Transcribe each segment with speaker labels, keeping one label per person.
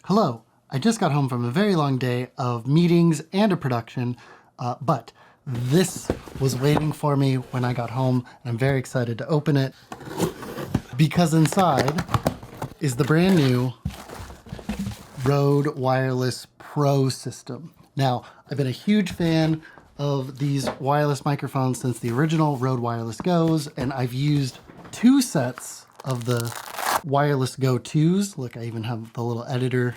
Speaker 1: Hello, I just got home from a very long day of meetings and a production, but this was waiting for me when I got home, and I'm very excited to open it because inside is the brand new Rode Wireless Pro system. Now, I've been a huge fan of these wireless microphones since the original Rode Wireless Go's, and I've used two sets of the Wireless Go 2s. Look, I even have the little editor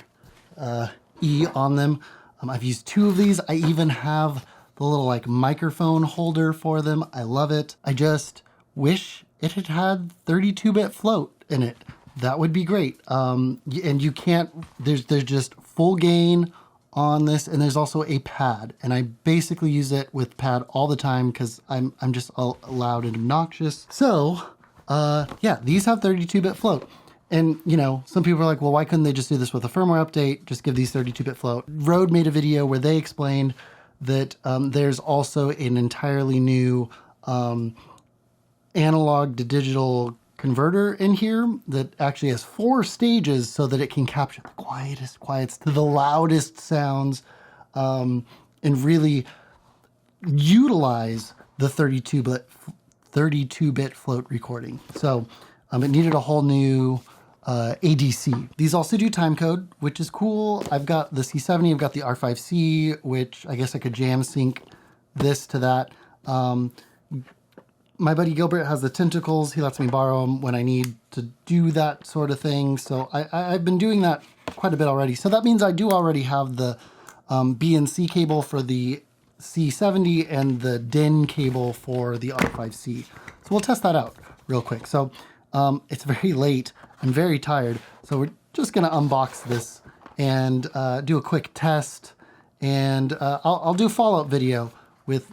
Speaker 1: E on them. I've used two of these. I even have the little like microphone holder for them. I love it. I just wish it had had 32-bit float in it. That would be great. And you can't, there's just full gain on this, and there's also a pad, and I basically use it with pad all the time because I'm just loud and obnoxious. So yeah, these have 32-bit float. And, you know, some people are like, well, why couldn't they just do this with a firmware update? Just give these 32-bit float. Rode made a video where they explained that there's also an entirely new analog to digital converter in here that actually has 4 stages so that it can capture the quietest to the loudest sounds and really utilize the 32-bit float recording. So it needed a whole new ADC. These also do timecode, which is cool. I've got the C70, I've got the R5C, which I guess I could jam sync this to that. My buddy Gilbert has the tentacles. He lets me borrow them when I need to do that sort of thing. So I've been doing that quite a bit already. So that means I do already have the B and C cable for the C70 and the DIN cable for the R5C. So we'll test that out real quick. So it's very late. I'm very tired. So we're just going to unbox this and do a quick test. And I'll do a follow-up video with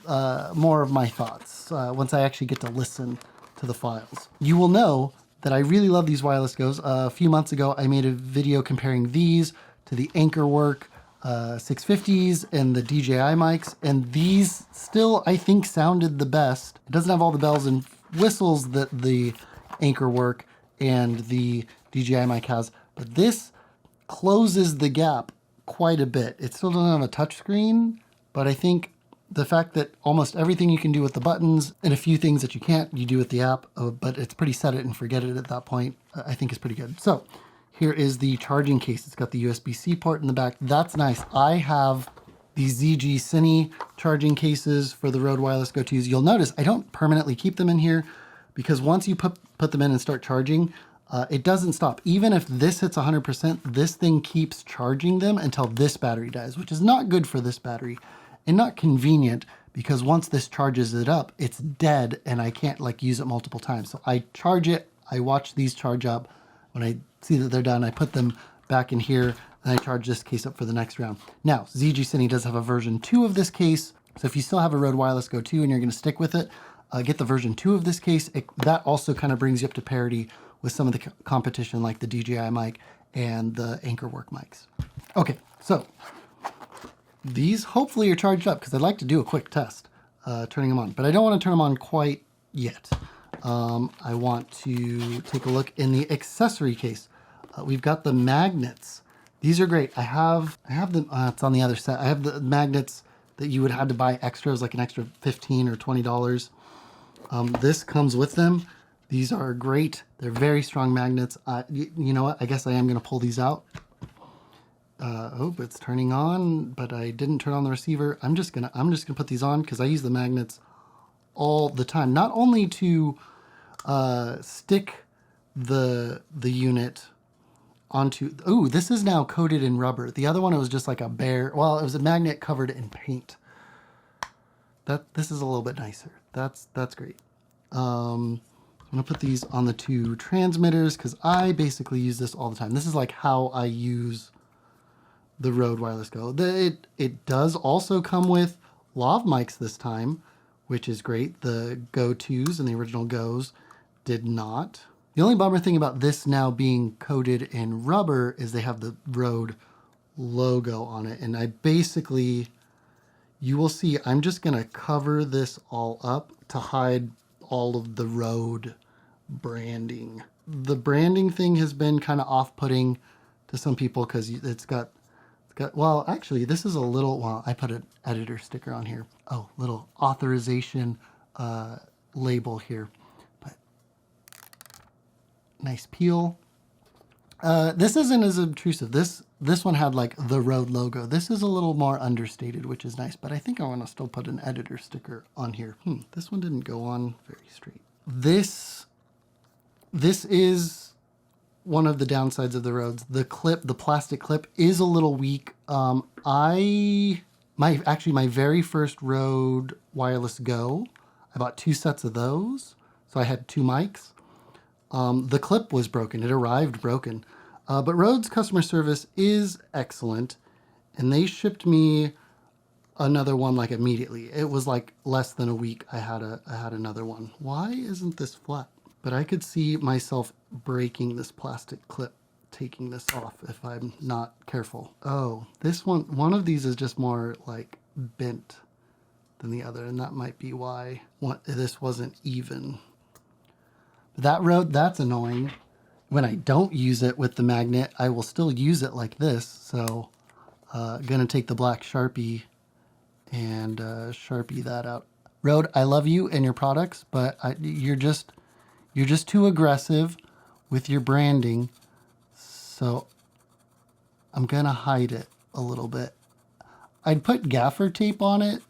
Speaker 1: more of my thoughts once I actually get to listen to the files. You will know that I really love these wireless Go's. A few months ago, I made a video comparing these to the Anchorwork 650s and the DJI mics, and these still, I think, sounded the best. It doesn't have all the bells and whistles that the Anchorwork and the DJI mic has, but this closes the gap quite a bit. It still doesn't have a touchscreen, but I think the fact that almost everything you can do with the buttons and a few things that you can't, you do with the app, but it's pretty set it and forget it at that point, I think is pretty good. So here is the charging case. It's got the USB-C port in the back. That's nice. I have these ZG Cine charging cases for the Rode Wireless Go 2s. You'll notice I don't permanently keep them in here because once you put them in and start charging, it doesn't stop. Even if this hits 100%, this thing keeps charging them until this battery dies, which is not good for this battery and not convenient because once this charges it up, it's dead and I can't like use it multiple times. So I charge it, I watch these charge up. When I see that they're done, I put them back in here and I charge this case up for the next round. Now, ZG Cine does have a version 2 of this case. So if you still have a Rode Wireless Go 2 and you're gonna stick with it, get the version 2 of this case. That also kind of brings you up to parity with some of the competition like the DJI mic and the Anchorwork mics. Okay, so these hopefully are charged up because I'd like to do a quick test turning them on, but I don't want to turn them on quite yet. I want to take a look in the accessory case. We've got the magnets. These are great. I have them, it's on the other side. I have the magnets that you would have to buy extras, like an extra $15 or $20. This comes with them. These are great. They're very strong magnets. You know what? I guess I am going to pull these out. Oh, it's turning on, but I didn't turn on the receiver. I'm just gonna put these on because I use the magnets all the time. Not only to stick the unit onto. Oh, this is now coated in rubber. The other one, it was just like a bare. Well, it was a magnet covered in paint. This is a little bit nicer. That's great. I'm gonna put these on the 2 transmitters because I basically use this all the time. This is like how I use the Rode Wireless Go. It does also come with lav mics this time, which is great. The Go 2s and the original Go's did not. The only bummer thing about this now being coated in rubber is they have the Rode logo on it. And I basically, you will see, I'm just gonna cover this all up to hide all of the Rode branding. The branding thing has been kind of off-putting to some people because well, actually, this is a little, well, I put an editor sticker on here. Oh, little authorization label here. But nice peel. This isn't as obtrusive. This one had like the Rode logo. This is a little more understated, which is nice, but I think I want to still put an editor sticker on here. This one didn't go on very straight. This is one of the downsides of the Rhodes. The plastic clip is a little weak. My very first Rode Wireless Go, I bought 2 sets of those. So I had 2 mics. The clip was broken. It arrived broken. But Rode's customer service is excellent, and they shipped me another one like immediately. It was like less than a week. I had another one. Why isn't this flat? But I could see myself breaking this plastic clip, taking this off if I'm not careful. Oh, this one of these is just more like bent than the other, and that might be why this wasn't even. That Rode, that's annoying. When I don't use it with the magnet, I will still use it like this. So gonna take the black Sharpie and Sharpie that out. Rode, I love you and your products, but you're just too aggressive with your branding. So I'm gonna hide it a little bit. I'd put gaffer tape on it,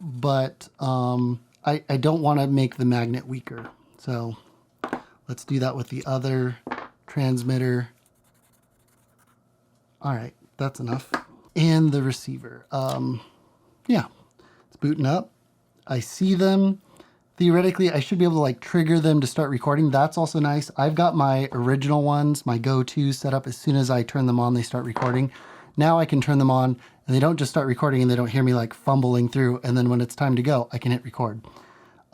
Speaker 1: but I don't want to make the magnet weaker. So let's do that with the other transmitter. All right, that's enough. And the receiver. Yeah, it's booting up. I see them. Theoretically, I should be able to like trigger them to start recording. That's also nice. I've got my original ones, my go-tos set up. As soon as I turn them on, they start recording. Now I can turn them on and they don't just start recording and they don't hear me like fumbling through. And then when it's time to go, I can hit record.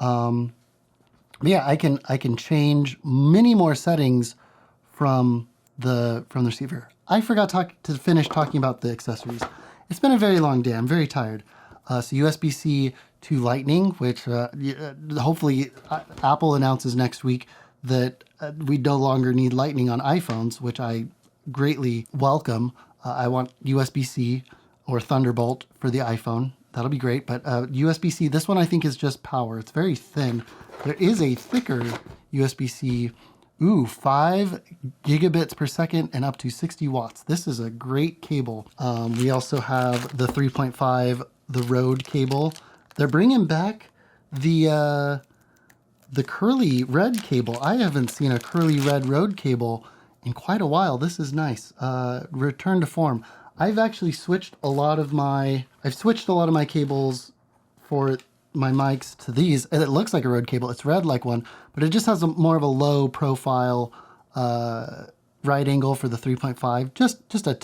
Speaker 1: Yeah, I can change many more settings from the receiver. I forgot to finish talking about the accessories. It's been a very long day. I'm very tired. So USB-C to Lightning, which hopefully Apple announces next week that we no longer need Lightning on iPhones, which I greatly welcome. I want USB-C or Thunderbolt for the iPhone. That'll be great. But USB-C, this one I think is just power. It's very thin. There is a thicker USB-C. 5 gigabits per second and up to 60 watts. This is a great cable. We also have the 3.5, the Rode cable. They're bringing back the curly red cable. I haven't seen a curly red Rode cable in quite a while. This is nice. Return to form. I've actually switched a lot of my cables for my mics to these, and it looks like a Rode cable. It's red like one, but it just has more of a low profile right angle for the 3.5. Just a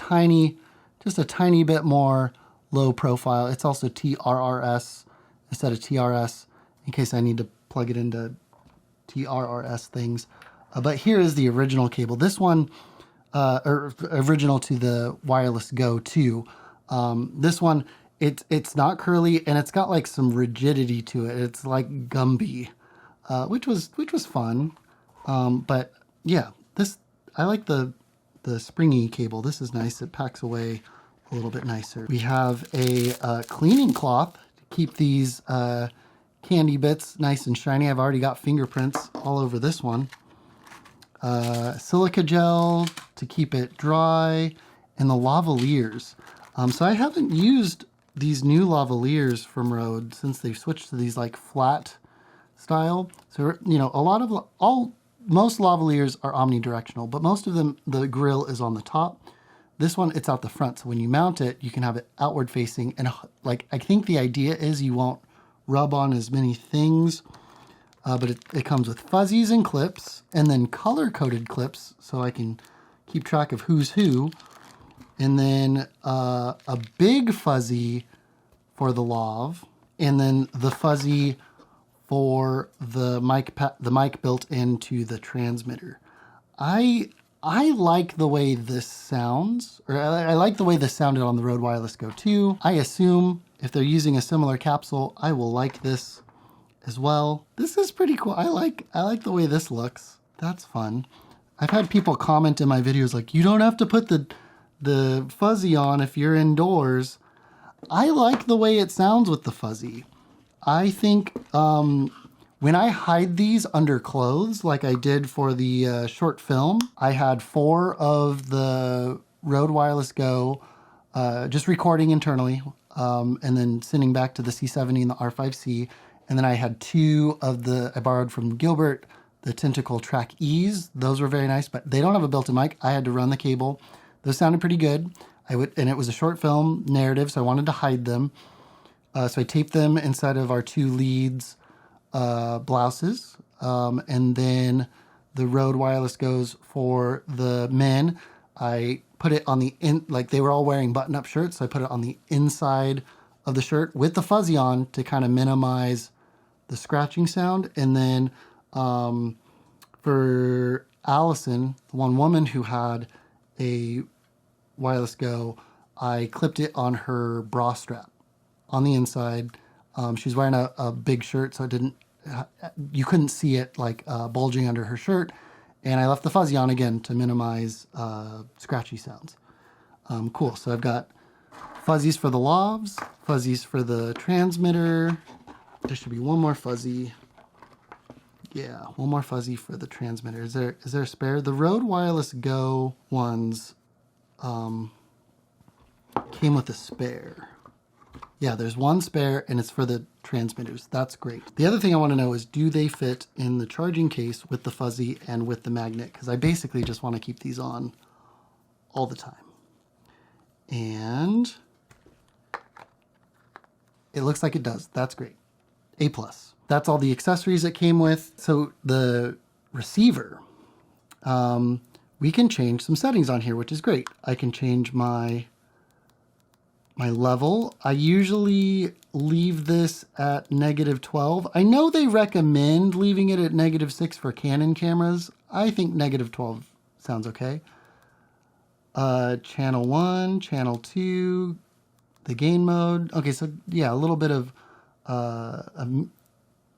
Speaker 1: tiny bit more low profile. It's also TRRS instead of TRS in case I need to plug it into TRRS things. But here is the original cable. This one, original to the Wireless Go 2. This one, it's not curly and it's got like some rigidity to it. It's like Gumby, which was fun. But yeah, I like the springy cable. This is nice. It packs away a little bit nicer. We have a cleaning cloth to keep these candy bits nice and shiny. I've already got fingerprints all over this one. Silica gel to keep it dry, and the lavaliers. So I haven't used these new lavaliers from Rode since they've switched to these like flat style. So, you know, most lavaliers are omnidirectional, but most of them, the grill is on the top. This one, it's out the front. So when you mount it, you can have it outward facing. And like, I think the idea is you won't rub on as many things, but it comes with fuzzies and clips, and then color-coded clips so I can keep track of who's who. And then a big fuzzy for the lav, and then the fuzzy for the mic built into the transmitter. I like the way this sounds, or I like the way this sounded on the Rode Wireless Go 2. I assume if they're using a similar capsule, I will like this as well. This is pretty cool. I like the way this looks. That's fun. I've had people comment in my videos like, you don't have to put the fuzzy on if you're indoors. I like the way it sounds with the fuzzy. I think when I hide these under clothes, like I did for the short film, I had 4 of the Rode Wireless Go just recording internally and then sending back to the C70 and the R5C. And then I had 2 of I borrowed from Gilbert, the Tentacle Track E's. Those were very nice, but they don't have a built-in mic. I had to run the cable. Those sounded pretty good. And it was a short film narrative, so I wanted to hide them. So I taped them inside of our 2 leads blouses. And then the Rode Wireless Goes for the men. I put it on like they were all wearing button-up shirts, so I put it on the inside of the shirt with the fuzzy on to kind of minimize the scratching sound. And then for Allison, the one woman who had a Wireless Go, I clipped it on her bra strap on the inside. She's wearing a big shirt, so you couldn't see it like bulging under her shirt. And I left the fuzzy on again to minimize scratchy sounds. Cool, so I've got fuzzies for the lavs, fuzzies for the transmitter. There should be one more fuzzy. Yeah, one more fuzzy for the transmitter. Is there a spare? The Rode Wireless Go ones came with a spare. Yeah, there's one spare, and it's for the transmitters. That's great. The other thing I want to know is, do they fit in the charging case with the fuzzy and with the magnet? Because I basically just want to keep these on all the time. And it looks like it does. That's great. A+. That's all the accessories it came with. So the receiver, we can change some settings on here, which is great. I can change my level. I usually leave this at -12. I know they recommend leaving it at -6 for Canon cameras. I think -12 sounds okay. Channel 1, channel 2, the gain mode. Okay, so yeah, a little bit of a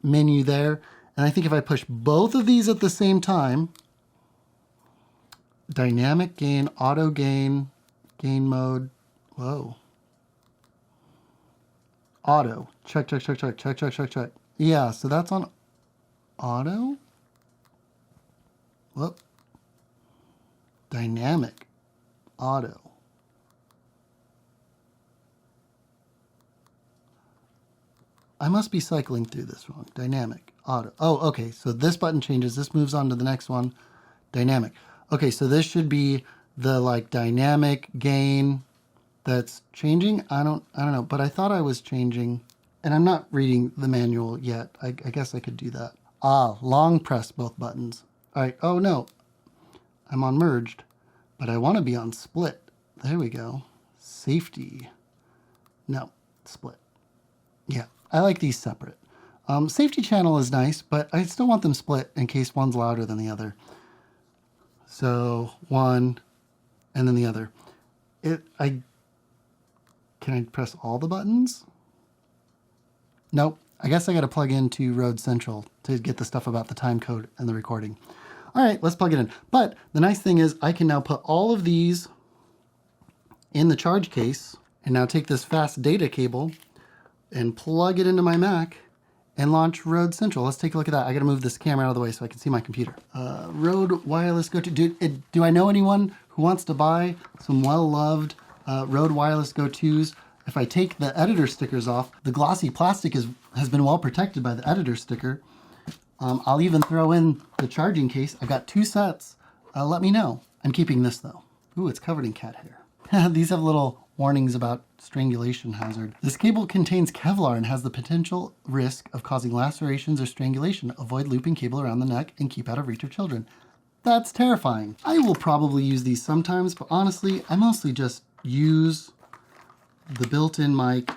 Speaker 1: menu there. And I think if I push both of these at the same time, dynamic gain, auto gain, gain mode, whoa. Auto, check. Yeah, so that's on auto. Whoop. Dynamic, auto. I must be cycling through this wrong. Dynamic, auto. Oh, okay, so this button changes. This moves on to the next one. Dynamic. Okay, so this should be the like dynamic gain that's changing. I don't know, but I thought I was changing, and I'm not reading the manual yet. I guess I could do that. Long press both buttons. All right, oh no, I'm on merged, but I want to be on split. There we go. Safety. No, split. Yeah, I like these separate. Safety channel is nice, but I still want them split in case one's louder than the other. So one, and then the other. Can I press all the buttons? Nope. I guess I got to plug into Rode Central to get the stuff about the time code and the recording. All right, let's plug it in. But the nice thing is I can now put all of these in the charge case and now take this fast data cable and plug it into my Mac and launch Rode Central. Let's take a look at that. I got to move this camera out of the way so I can see my computer. Rode Wireless Go 2. Do I know anyone who wants to buy some well-loved Rode Wireless Go 2s? If I take the editor stickers off, the glossy plastic has been well protected by the editor sticker. I'll even throw in the charging case. I've got 2 sets. Let me know. I'm keeping this though. Ooh, it's covered in cat hair. These have little warnings about strangulation hazard. This cable contains Kevlar and has the potential risk of causing lacerations or strangulation. Avoid looping cable around the neck and keep out of reach of children. That's terrifying. I will probably use these sometimes, but honestly, I mostly just use the built-in mic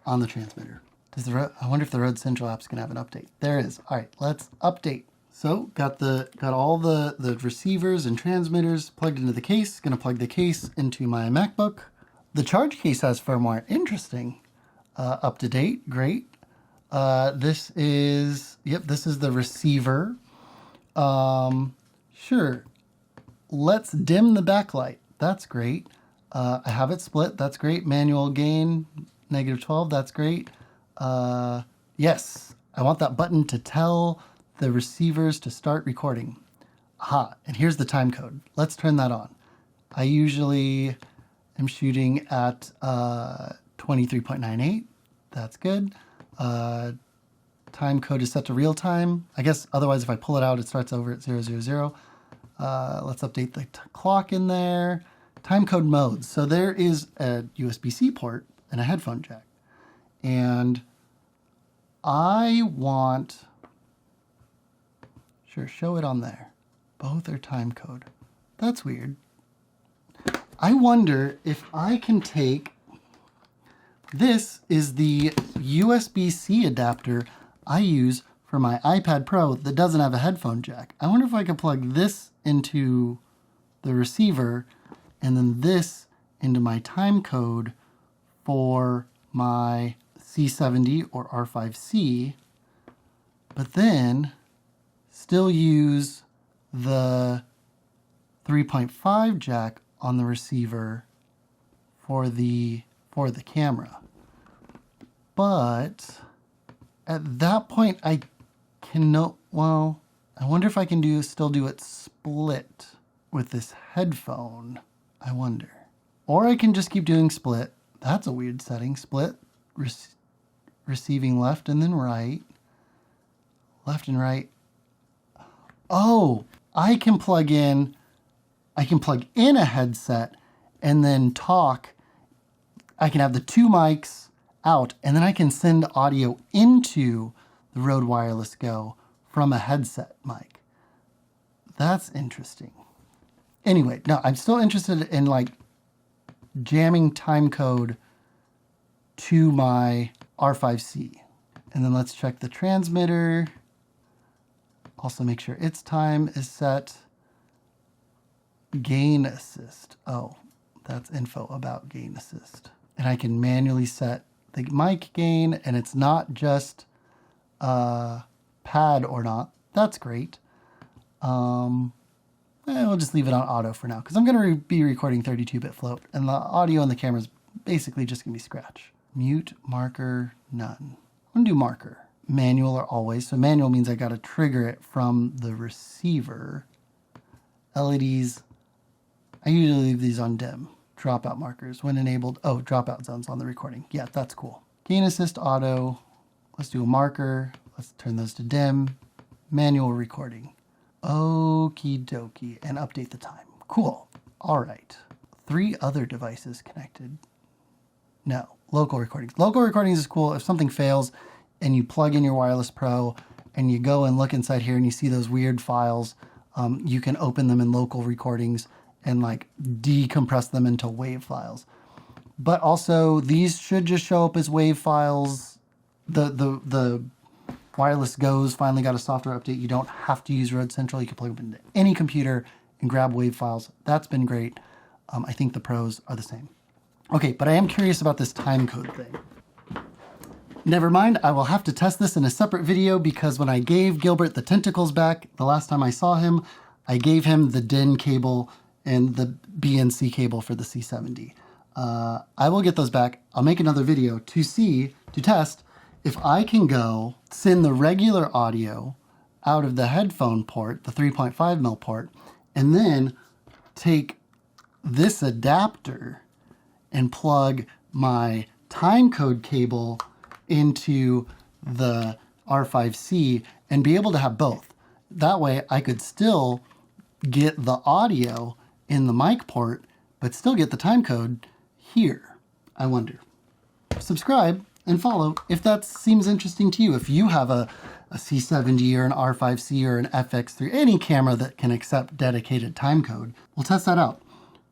Speaker 1: on the transmitter. I wonder if the Rode Central app's gonna have an update. There is. All right, let's update. So got all the receivers and transmitters plugged into the case. Gonna plug the case into my MacBook. The charge case has firmware. Interesting. Up to date. Great. This is the receiver. Sure. Let's dim the backlight. That's great. I have it split. That's great. Manual gain, -12. That's great. Yes, I want that button to tell the receivers to start recording. Aha, and here's the time code. Let's turn that on. I usually am shooting at 23.98. That's good. Time code is set to real time. I guess otherwise if I pull it out, it starts over at 000. Let's update the clock in there. Time code modes. So there is a USB-C port and a headphone jack. And I want, sure, show it on there. Both are time code. That's weird. I wonder if I can take, this is the USB-C adapter I use for my iPad Pro that doesn't have a headphone jack. I wonder if I could plug this into the receiver and then this into my time code for my C70 or R5C, but then still use the 3.5 jack on the receiver for the camera. But at that point I cannot, well, I wonder if I can still do it split with this headphone. I wonder. Or I can just keep doing split. That's a weird setting. Split, receiving left and then right. Left and right. Oh, I can plug in a headset and then talk. I can have the two mics out and then I can send audio into the Rode Wireless Go from a headset mic. That's interesting. Anyway, no, I'm still interested in like jamming time code to my R5C. And then let's check the transmitter. Also make sure its time is set. Gain assist. Oh, that's info about gain assist. And I can manually set the mic gain, and it's not just pad or not. That's great. We'll just leave it on auto for now because I'm going to be recording 32-bit float, and the audio and the camera is basically just going to be scratch. Mute, marker, none. I'm going to do marker. Manual or always. So manual means I got to trigger it from the receiver. LEDs, I usually leave these on dim. Dropout markers when enabled. Oh, dropout zones on the recording. Yeah, that's cool. Gain assist auto. Let's do a marker. Let's turn those to dim. Manual recording. Okie dokie. And update the time. Cool. All right. 3 other devices connected. No, local recordings. Local recordings is cool. If something fails and you plug in your Wireless Pro and you go and look inside here and you see those weird files, you can open them in local recordings and like decompress them into WAV files. But also these should just show up as WAV files. The Wireless Go's finally got a software update. You don't have to use Rode Central. You can plug them into any computer and grab WAV files. That's been great. I think the Pros are the same. Okay, but I am curious about this time code thing. Never mind, I will have to test this in a separate video because when I gave Gilbert the tentacles back, the last time I saw him, I gave him the DIN cable and the BNC cable for the C70. I will get those back. I'll make another video to test if I can go send the regular audio out of the headphone port, the 3.5mm port, and then take this adapter and plug my timecode cable into the R5C and be able to have both. That way I could still get the audio in the mic port, but still get the timecode here. I wonder. Subscribe and follow if that seems interesting to you. If you have a C70 or an R5C or an FX3, any camera that can accept dedicated timecode, we'll test that out.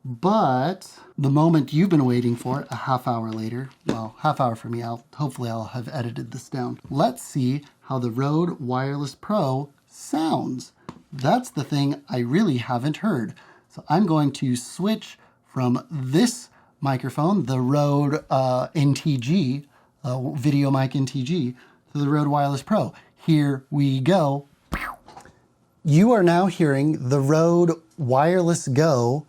Speaker 1: But the moment you've been waiting for, a half hour later, well, half hour for me, hopefully I'll have edited this down. Let's see how the Rode Wireless Pro sounds. That's the thing I really haven't heard. So I'm going to switch from this microphone, the Rode NTG, video mic NTG, to the Rode Wireless Pro. Here we go. You are now hearing the Rode Wireless Go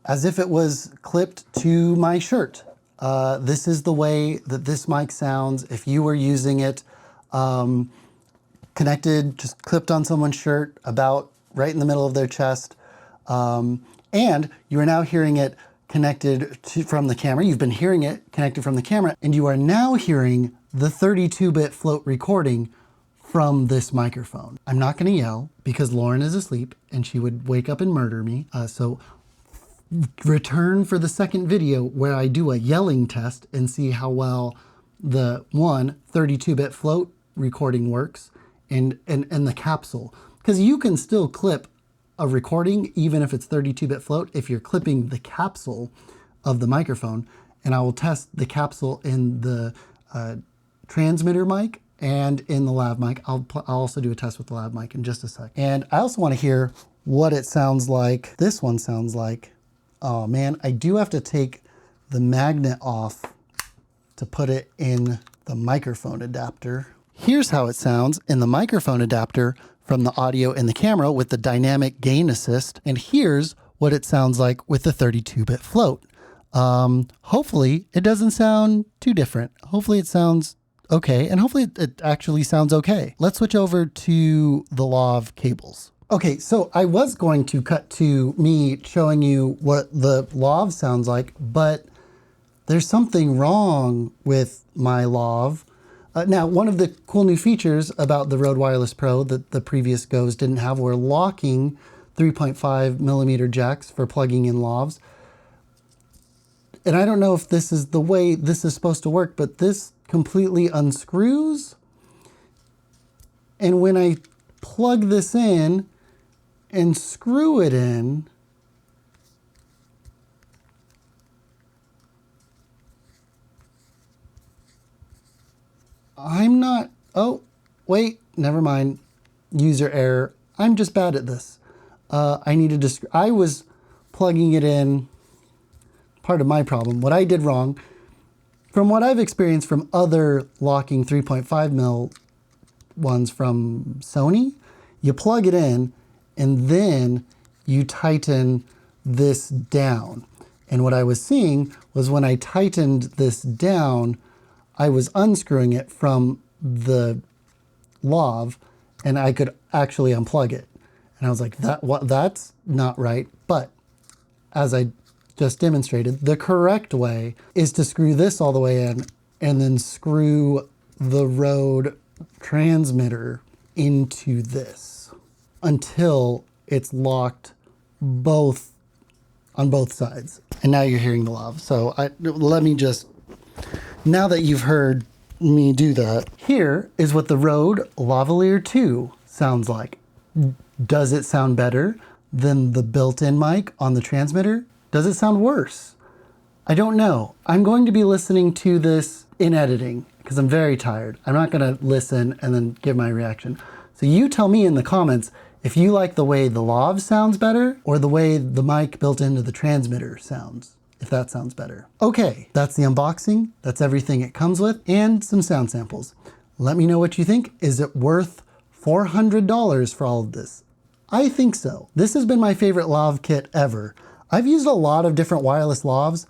Speaker 1: as if it was clipped to my shirt. This is the way that this mic sounds if you were using it connected, just clipped on someone's shirt, about right in the middle of their chest. And you are now hearing it connected from the camera. You've been hearing it connected from the camera, and you are now hearing the 32-bit float recording from this microphone. I'm not gonna yell because Lauren is asleep and she would wake up and murder me. So return for the second video where I do a yelling test and see how well the 32-bit float recording works and the capsule. Because you can still clip a recording even if it's 32-bit float if you're clipping the capsule of the microphone. And I will test the capsule in the transmitter mic and in the lav mic. I'll also do a test with the lav mic in just a sec. And I also want to hear what it sounds like. This one sounds like, oh man, I do have to take the magnet off to put it in the microphone adapter. Here's how it sounds in the microphone adapter from the audio in the camera with the dynamic gain assist. And here's what it sounds like with the 32-bit float. Hopefully it doesn't sound too different. Hopefully it sounds okay, and hopefully it actually sounds okay. Let's switch over to the Lowe cables. Okay, so I was going to cut to me showing you what the Lowe sounds like, but there's something wrong with my Lowe. Now, one of the cool new features about the Rode Wireless Pro that the previous Go's didn't have were locking 3.5 millimeter jacks for plugging in Lowes. And I don't know if this is the way this is supposed to work, but this completely unscrews. And when I plug this in and screw it in, I'm not, oh, wait, never mind. User error. I'm just bad at this. I was plugging it in, part of my problem. What I did wrong, from what I've experienced from other locking 3.5 mil ones from Sony, you plug it in and then you tighten this down. And what I was seeing was when I tightened this down, I was unscrewing it from the Lowe and I could actually unplug it. And I was like, that's not right. But as I just demonstrated, the correct way is to screw this all the way in and then screw the Rode transmitter into this until it's locked on both sides. And now you're hearing the Lowe. So let me just, now that you've heard me do that, here is what the Rode Lavalier 2 sounds like. Does it sound better than the built-in mic on the transmitter? Does it sound worse? I don't know. I'm going to be listening to this in editing because I'm very tired. I'm not going to listen and then give my reaction. So you tell me in the comments if you like the way the Lowe sounds better or the way the mic built into the transmitter sounds, if that sounds better. Okay, that's the unboxing. That's everything it comes with and some sound samples. Let me know what you think. Is it worth $400 for all of this? I think so. This has been my favorite Lowe kit ever. I've used a lot of different wireless Lowes,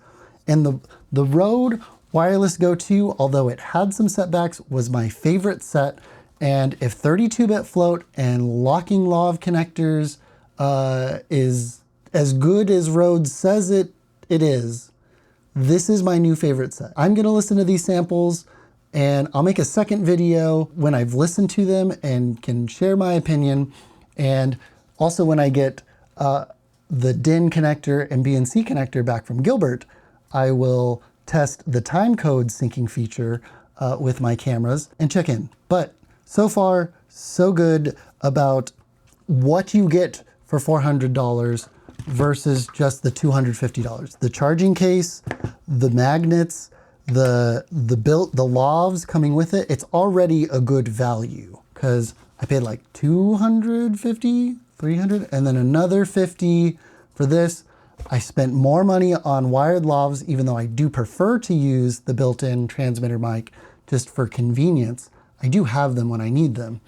Speaker 1: and the Rode Wireless Go 2, although it had some setbacks, was my favorite set. And if 32-bit float and locking Lowe connectors is as good as Rode says it is, this is my new favorite set. I'm gonna listen to these samples and I'll make a second video when I've listened to them and can share my opinion. And also when I get the DIN connector and BNC connector back from Gilbert, I will test the timecode syncing feature with my cameras and check in. But so far, so good about what you get for $400 versus just the $250. The charging case, the magnets, the Lowes coming with it, it's already a good value because I paid like $250, $300, and then another $50 for this. I spent more money on wired Lowes, even though I do prefer to use the built-in transmitter mic just for convenience. I do have them when I need them.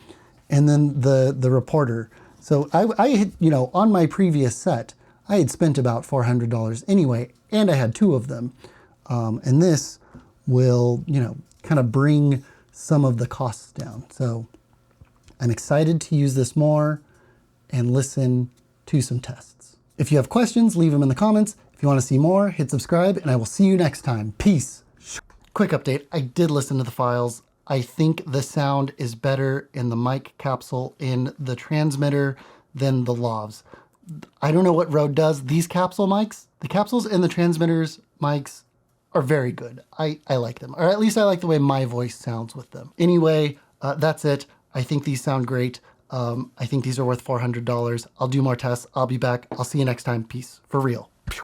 Speaker 1: And then the reporter. So I you know, on my previous set, I had spent about $400 anyway, and I had 2 of them. And this will, you know, kind of bring some of the costs down. So I'm excited to use this more and listen to some tests. If you have questions, leave them in the comments. If you want to see more, hit subscribe, and I will see you next time. Peace. Quick update, I did listen to the files. I think the sound is better in the mic capsule in the transmitter than the Lowe's. I don't know what Rode does. These capsule mics, the capsules and the transmitters mics are very good. I like them, or at least I like the way my voice sounds with them. Anyway, that's it. I think these sound great. I think these are worth $400. I'll do more tests. I'll be back. I'll see you next time. Peace. For real.